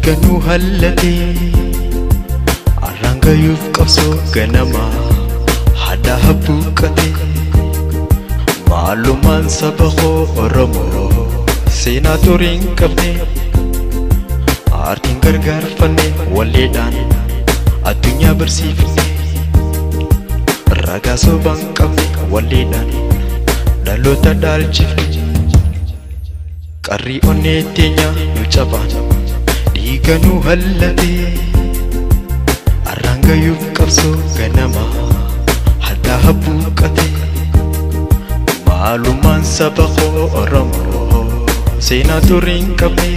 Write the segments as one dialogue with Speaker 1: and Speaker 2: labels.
Speaker 1: Diiganuu hallatee arraangayuuf qabsoo ganamaa hadaa habbuuqqatee maalumaan saba koo Oromoo seenaa turii hin qabne aartiin gargaarfanne walleedhaan addunyaa barsiifne ragaa sobaan qabne walleedhaan dhaloota dhaalchifne qarrii onnee teenya nu cabaan diiganuu hallatee arraangayuuf qabsoo ganamaa hadaa habbuuqqatee maalumaan saba koo Oromoo seenaa turii hin qabne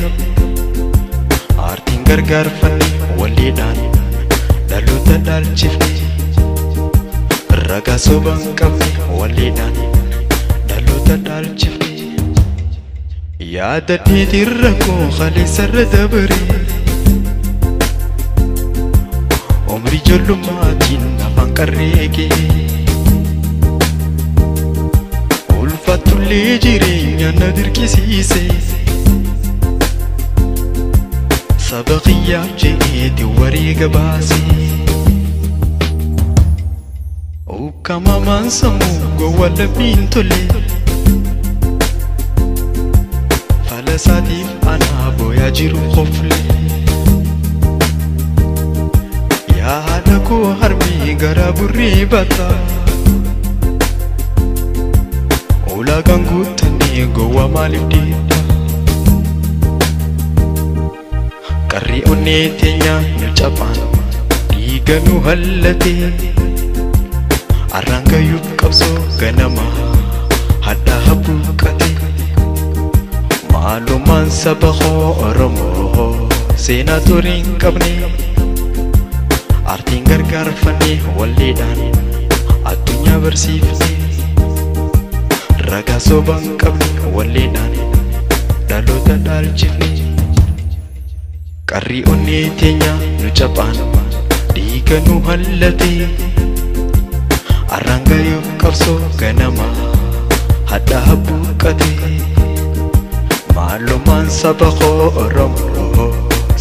Speaker 1: aartiin gargaarfanne walleedhaan dhaloota dhaalchifne ragaa sobaan qabne walleedhaan dhaloota dhaalchifne yaada dheedirra koo kaleessarra dabaree umrii ijoollumaatiin afaan qarreegee ulfaatullee jireenya na dirqisiise saba kiyyaaf jedheeti wareega baase ukkamamaan sammuu gowwaa lammiin tole falasaatiif anaa booyaa jiru qofle yaa haadha koo harmee garaa burree bata ulaagaan guuttannee gowwaa maaliif deetta qarrii onnee teenya nu cabaan diiganuu hallatee arraangayuuf qabsoo ganamaa hadaa habbuuqqatee maalumaan saba koo Oromoo seenaa turii hin qabne aartiin gargaarfanne walleedhaan addunyaa barsiifne ragaa sobaan qabne walleedhaan dhaloota dhaalchifne qarrii onnee teenya nu cabaan diiganuu hallatee arraangayuuf qabsoo ganamaa hadaa habbuuqqatee maalumaan saba koo Oromoo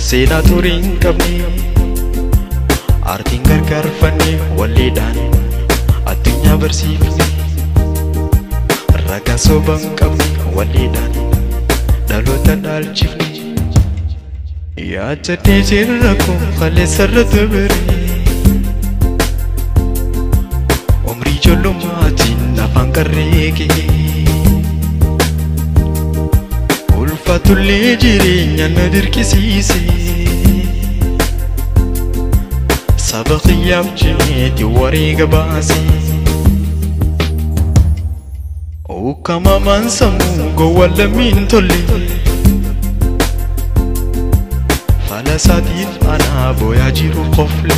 Speaker 1: seenaa turii hin qabne aartiin gargaarfanne walleedhaan addunyaa barsiifne ragaa sobaan qabne walleedhaan dhaloota dhaalchifne yaada dheedirra koo kaleessarra dabaree umrii ijoollumaatiin afaan qarreegee ulfaatullee jireenya na dirqisiise saba kiyyaaf jedheeti wareega baase ukkamamaan sammuu gowwaa lammiin tole falasaatiif anaa booyaa jiru qofle